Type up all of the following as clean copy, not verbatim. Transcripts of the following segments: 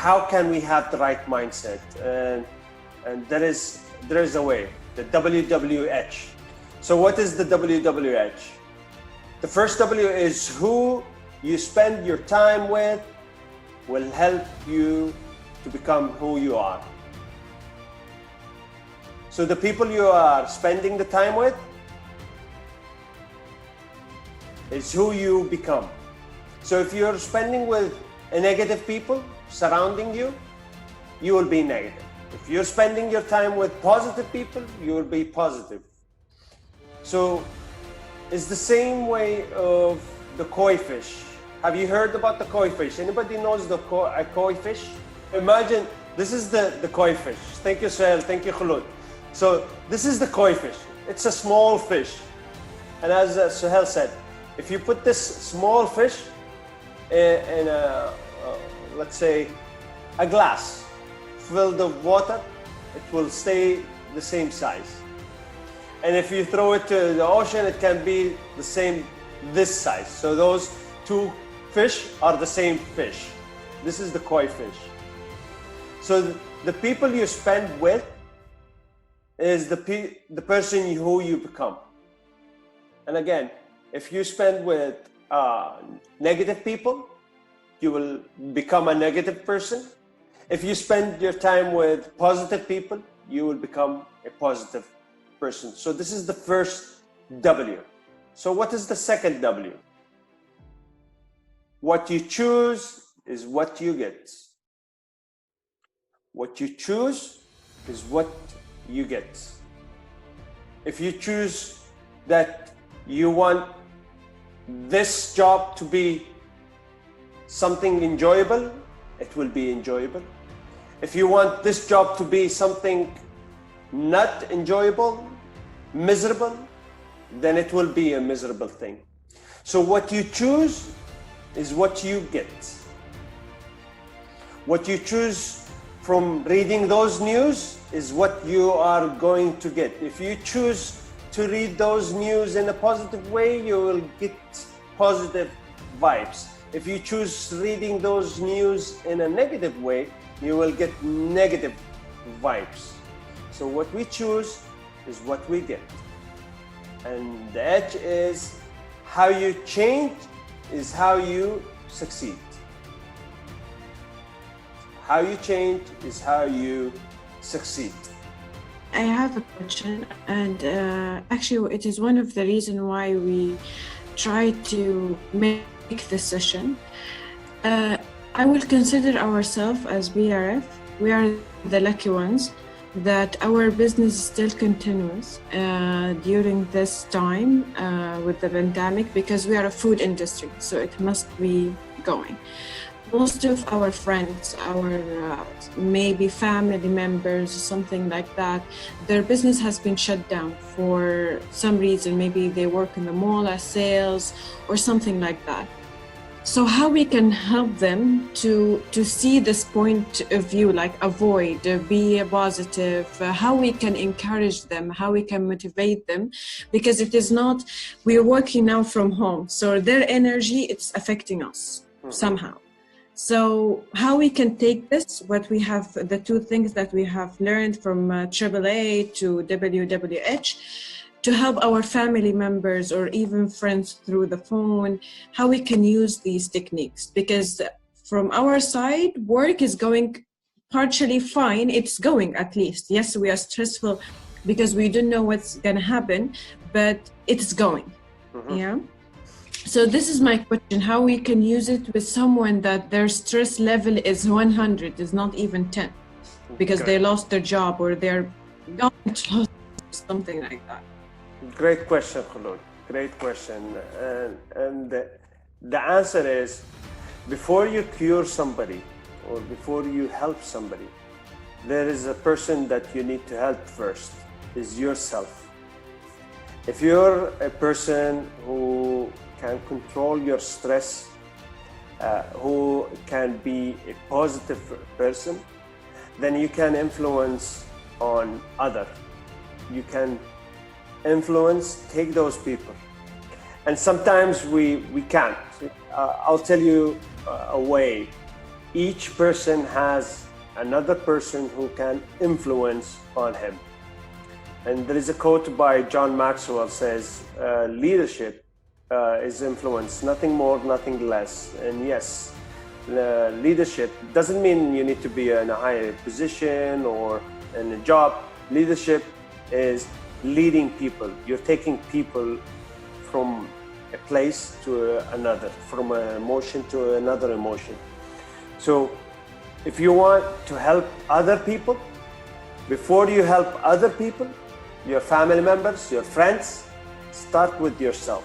how can we have the right mindset? And there is a way, the WWH. So what is the WWH? The first W is who you spend your time with will help you to become who you are. So the people you are spending the time with is who you become. So if you're spending with negative people surrounding you, you will be negative. If you're spending your time with positive people, you will be positive. So it's the same way of the koi fish. Have you heard about the koi fish? Anybody knows the koi fish? Imagine this is the koi fish. Thank you, Sahel. Thank you, Khulud. So this is the koi fish. It's a small fish. And as Sahel said, if you put this small fish in a, let's say, a glass filled with water, it will stay the same size. And if you throw it to the ocean, it can be the same, this size. So those two fish are the same fish. This is the koi fish. So the people you spend with is the person who you become. And again, if you spend with negative people, you will become a negative person. If you spend your time with positive people, you will become a positive person. So this is the first W. So what is the second W? What you choose is what you get. What you choose is what you get. If you choose that you want this job to be something enjoyable, it will be enjoyable. If you want this job to be something not enjoyable, miserable, then it will be a miserable thing. So what you choose is what you get. What you choose from reading those news is what you are going to get. If you choose to read those news in a positive way, you will get positive vibes. If you choose reading those news in a negative way, you will get negative vibes. So what we choose is what we get. And the H is how you change is how you succeed. How you change is how you succeed. I have a question, and actually it is one of the reasons why we try to make this session. I will consider ourselves as BRF. We are the lucky ones that our business still continues during this time with the pandemic, because we are a food industry, so it must be going. Most of our friends, our maybe family members, something like that, their business has been shut down for some reason. Maybe they work in the mall as sales or something like that. So how we can help them to see this point of view, like avoid, be positive, how we can encourage them, how we can motivate them, because it is not, we're working now from home, so their energy, it's affecting us somehow. So how we can take this, what we have, the two things that we have learned from AAA to WWH, to help our family members or even friends through the phone, how we can use these techniques. Because from our side, work is going partially fine. It's going, at least. Yes, we are stressful because we don't know what's going to happen, but it's going. Yeah. So this is my question, how we can use it with someone that their stress level is 100, is not even 10, because they lost their job or they're going to something like that. Great question, Khulud. Great question. And the answer is, before you cure somebody or before you help somebody, there is a person that you need to help first, is yourself. If you're a person who can control your stress, who can be a positive person, then you can influence on others. You can influence, take those people. And sometimes we can't. I'll tell you a way. each person has another person who can influence on him. And there is a quote by John Maxwell says, leadership is influence, nothing more, nothing less. And yes, leadership doesn't mean you need to be in a higher position or in a job. Leadership is leading people. You're taking people from a place to another, from an emotion to another emotion. So if you want to help other people, before you help other people, your family members, your friends, start with yourself.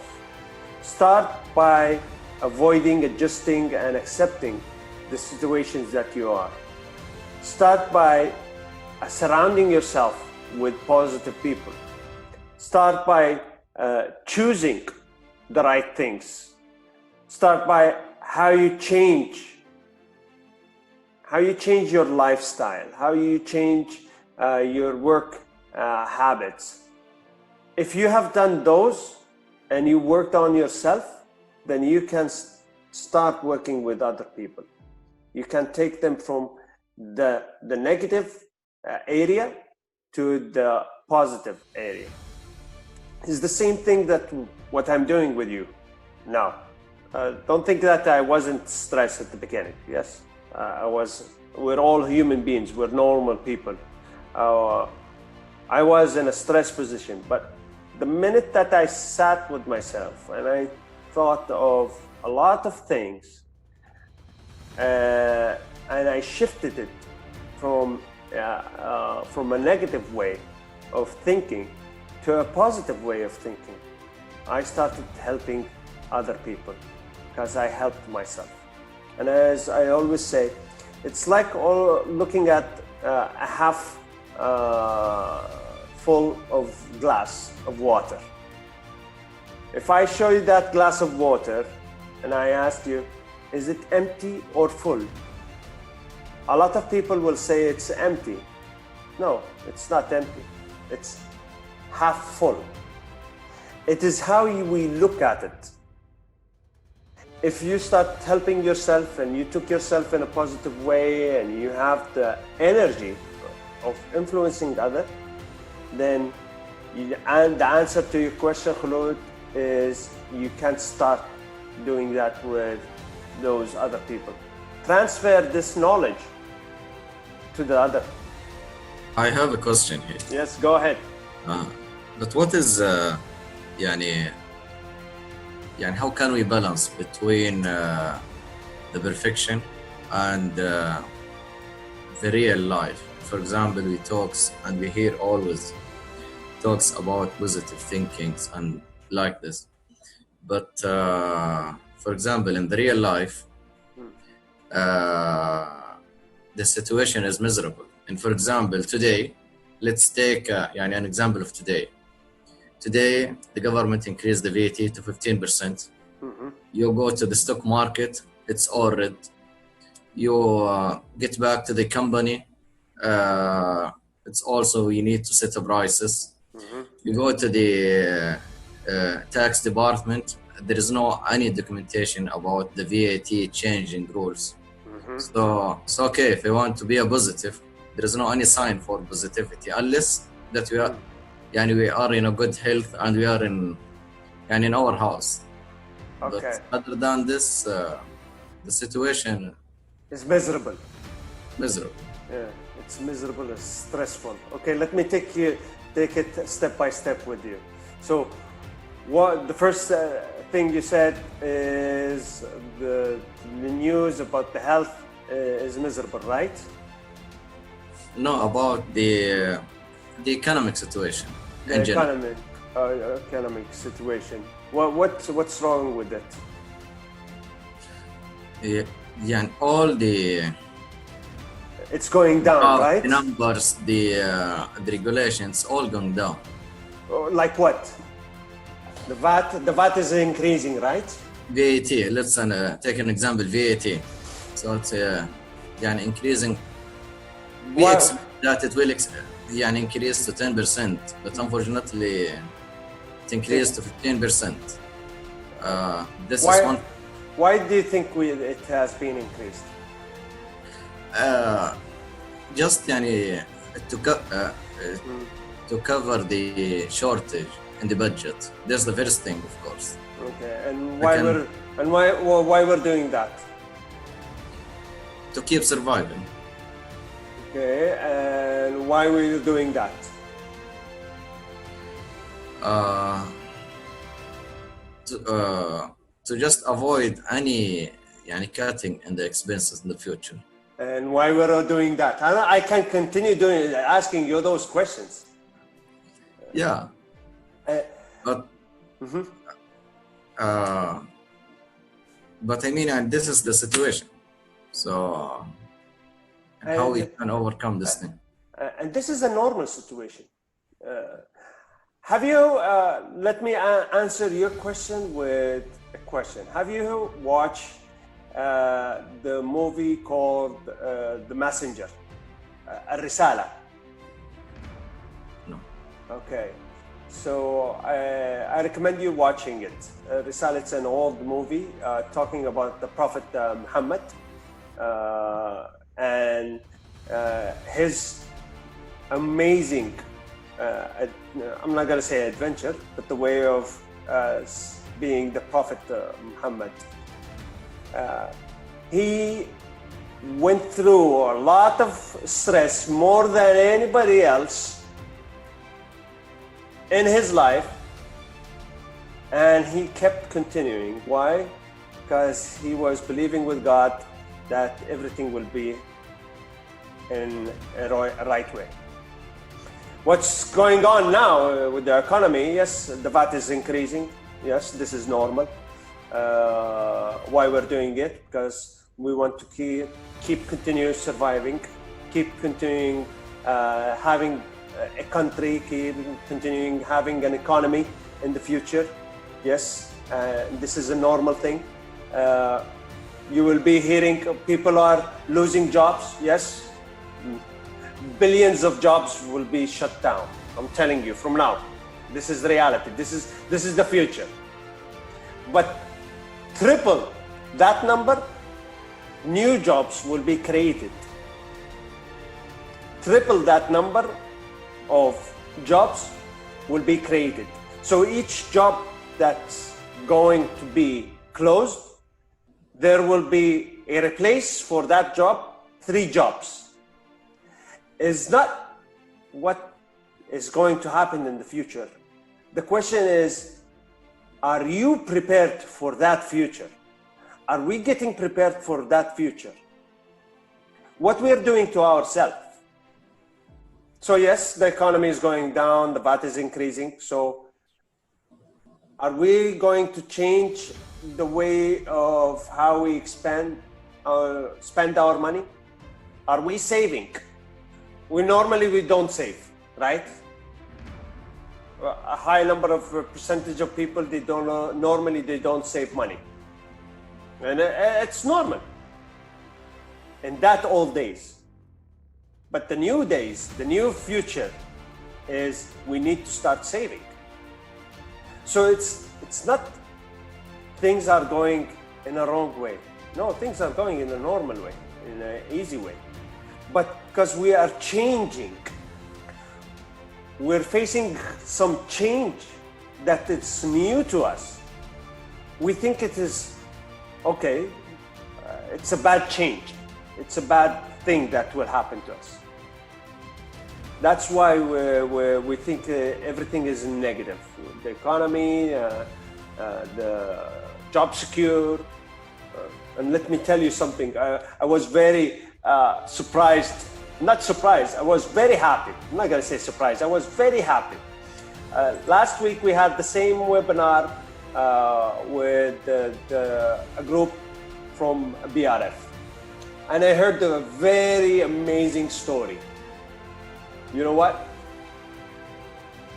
Start by avoiding, adjusting, and accepting the situations that you are. Start by surrounding yourself with positive people. Start by choosing the right things. Start by how you change your lifestyle, how you change your work habits. If you have done those and you worked on yourself, then you can start working with other people. You can take them from the negative area to the positive area. It's the same thing that what I'm doing with you now. Don't think that I wasn't stressed at the beginning. Yes, I was. We're all human beings. We're normal people. I was in a stress position, but the minute that I sat with myself and I thought of a lot of things, and I shifted it from a negative way of thinking to a positive way of thinking, I started helping other people because I helped myself. And as I always say, it's like looking at a half full of glass of water. If I show you that glass of water and I ask you, is it empty or full? A lot of people will say it's empty. No, it's not empty. It's half full. It is how we look at it. If you start helping yourself and you took yourself in a positive way and you have the energy of influencing others, then and the answer to your question, Khulud, is you can start doing that with those other people. Transfer this knowledge to the other. I have a question here. Yes, go ahead. But what is how can we balance between the perfection and the real life? For example, we talks and we hear always talks about positive thinkings and like this. But for example, in the real life, the situation is miserable. And for example, today, let's take an example of today. Today, the government increased the VAT to 15%. You go to the stock market, it's all red. You get back to the company, it's also you need to set the prices. You go to the tax department, there is no any documentation about the VAT changing rules. So it's okay if you want to be a positive, there is no any sign for positivity unless that we are in a good health and we are in our house. Okay. But other than this, the situation is miserable. Miserable. Yeah, it's miserable and stressful. Okay, let me take it step by step with you. So, what the first thing you said is the news about the health is miserable, right? No, about the economic situation. The economic situation. What's wrong with it? All the it's going down, right? The numbers, the regulations, all going down. Like what? The VAT is increasing, right? VAT. Let's take an example. VAT. So it's increasing. We expect that it will increase to 10%, but unfortunately, it increased to 15%. Why do you think it has been increased? just يعني to cover the shortage in the budget. That's the first thing, of course. Okay, and why we're doing that? To keep surviving. Okay, and why were you doing that? To just avoid any يعني cutting in the expenses in the future. And why we're doing that? I can continue asking you those questions. Yeah, but but I mean, and this is the situation. So how we can overcome this thing? And this is a normal situation. Have you? Let me answer your question with a question. Have you watched the movie called The Messenger, الرسالة? No. Okay, so I recommend you watching it. Risala, it's an old movie talking about the Prophet Muhammad and his amazing, I'm not going to say adventure, but the way of being the Prophet Muhammad. He went through a lot of stress, more than anybody else in his life, and he kept continuing. Why? Because he was believing with God that everything will be in a right way. What's going on now with the economy? Yes, the VAT is increasing. Yes, this is normal. Why we're doing it? Because we want to keep continuing surviving, keep continuing having a country, keep continuing having an economy in the future. Yes, this is a normal thing. You will be hearing people are losing jobs. Yes, billions of jobs will be shut down. I'm telling you from now. This is reality. This is the future. But triple that number, new jobs will be created. Triple that number of jobs will be created. So each job that's going to be closed, there will be a replace for that job, 3 jobs. Is not what is going to happen in the future. The question is, are you prepared for that future? Are we getting prepared for that future? What we're doing to ourselves. So yes, the economy is going down, the VAT is increasing. So are we going to change the way of how we spend our money? Are we saving? We don't save, right? A high number of percentage of people, they don't save money. And it's normal in that old days. But the new days, the new future is we need to start saving. So it's not things are going in a wrong way. No, things are going in a normal way, in an easy way. But because we are changing, we're facing some change that it's new to us. We think it is okay, it's a bad change. It's a bad thing that will happen to us. That's why we think everything is negative. The economy, the job secure. And let me tell you something. I was very surprised. Not surprised. I was very happy. I'm not going to say surprised. I was very happy. Last week we had the same webinar with a group from BRF. And I heard a very amazing story. You know what?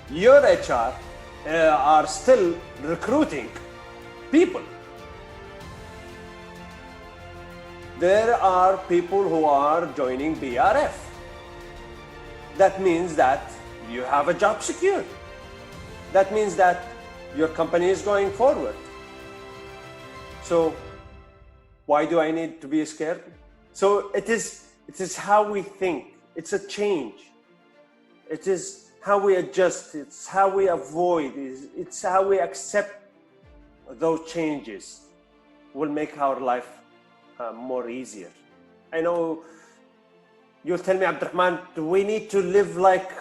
Your HR are still recruiting people. There are people who are joining BRF. That means that you have a job secure. That means that your company is going forward. So why do I need to be scared? So it is It is how we think. It's a change. It is how we adjust. It's how we avoid. It's how we accept those changes will make our life more easier. I know you'll tell me, Abdurrahman, do we need to live like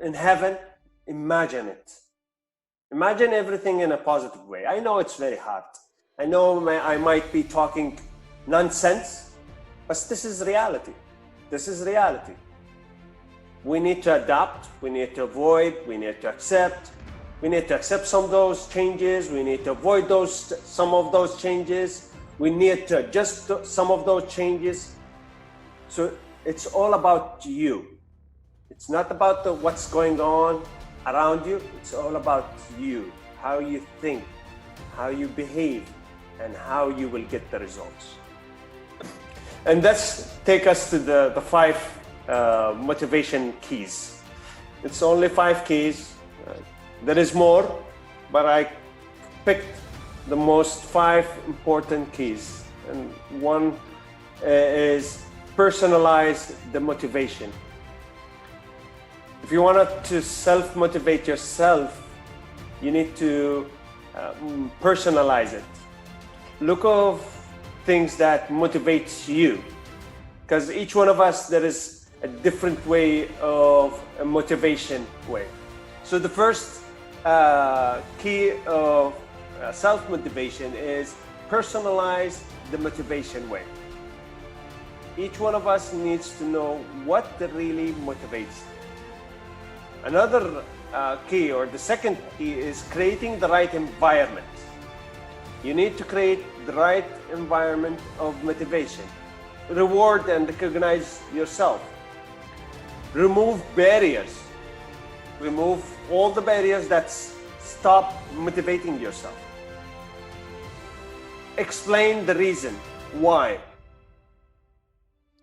in heaven? Imagine it. Imagine everything in a positive way. I know it's very hard. I know I might be talking nonsense, but this is reality. This is reality. We need to adapt, we need to avoid, we need to accept. We need to accept some of those changes, we need to avoid some of those changes, we need to adjust some of those changes. So it's all about you. It's not about what's going on around you, it's all about you, how you think, how you behave, and how you will get the results. And let's take us to the 5 motivation keys. It's only 5 keys. There is more, but I picked the most 5 important keys. And one is personalize the motivation. If you wanted to self-motivate yourself, you need to personalize it. Look of things that motivates you, because each one of us, there is a different way of a motivation way. So the first key of self-motivation is personalize the motivation way. Each one of us needs to know what really motivates. Another key, or the second key, is creating the right environment. You need to create the right environment of motivation. Reward and recognize yourself. Remove barriers. Remove all the barriers that stop motivating yourself. Explain the reason why.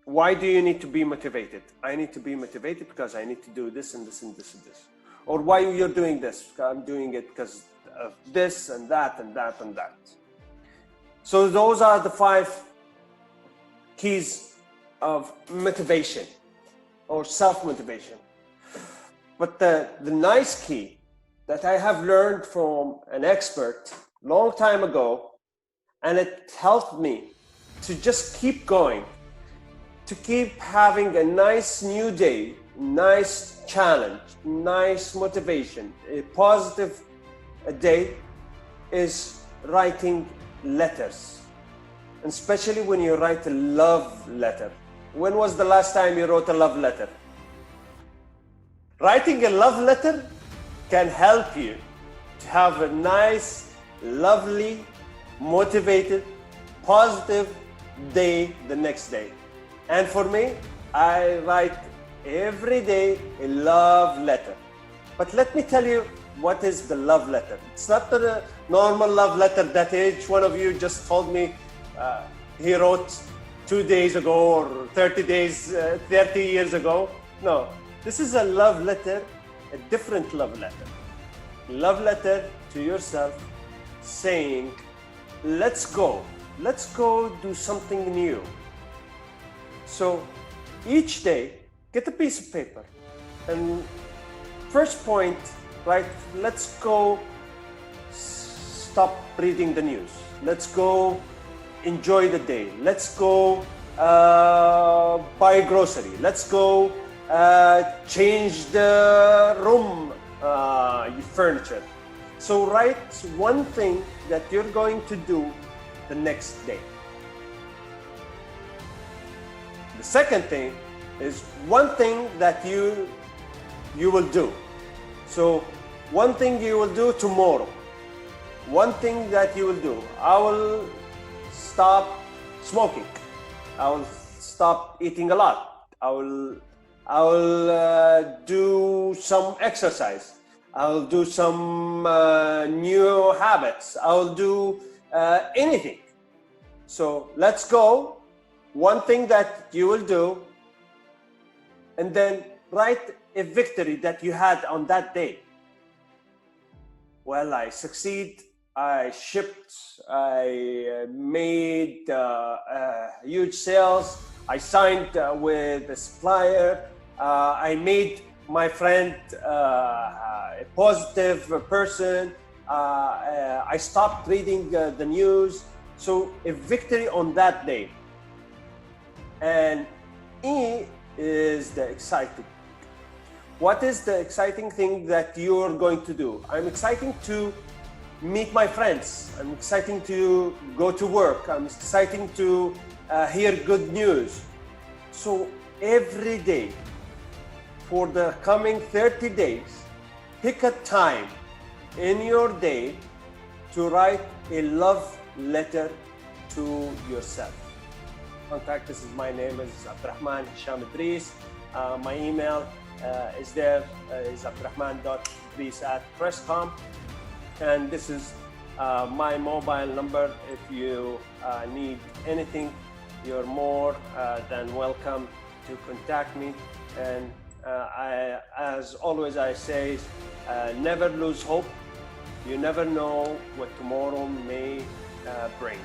Why do you need to be motivated? I need to be motivated because I need to do this and this and this and this. Or why you're doing this? I'm doing it because of this and that and that and that. So those are the 5 keys of motivation or self-motivation. But the nice key that I have learned from an expert long time ago, and it helped me to just keep going, to keep having a nice new day, nice challenge, nice motivation, a positive day, is writing letters. And especially when you write a love letter. When was the last time you wrote a love letter? Writing a love letter can help you to have a nice, lovely, motivated, positive day the next day. And for me, I write every day a love letter. But let me tell you what is the love letter. It's not the normal love letter that each one of you just told me he wrote 2 days ago or 30 years ago. No, this is a love letter, a different love letter. Love letter to yourself saying, let's go do something new. So each day, get a piece of paper and first point, right, let's go stop reading the news. Let's go enjoy the day. Let's go buy grocery. Let's go change the room furniture. So write one thing that you're going to do the next day. The second thing is one thing that you will do. So one thing you will do tomorrow. One thing that you will do. I will stop smoking. I will stop eating a lot. I will do some exercise. I will do some new habits. I will do anything. So let's go. One thing that you will do, and then write a victory that you had on that day. Well, I succeed. I shipped. I made huge sales. I signed with the supplier. I made my friend a positive person. I stopped reading the news. So a victory on that day. And E is the exciting. What is the exciting thing that you're going to do? I'm excited to meet my friends. I'm excited to go to work. I'm excited to hear good news. So every day for the coming 30 days, pick a time in your day to write a love letter to yourself. Contact, this is my name is Abdurrahman Hisham Idris. My email is there, is abdurrahman.idris@crestcom. And this is my mobile number. If you need anything, you're more than welcome to contact me. And as always I say, never lose hope. You never know what tomorrow may bring.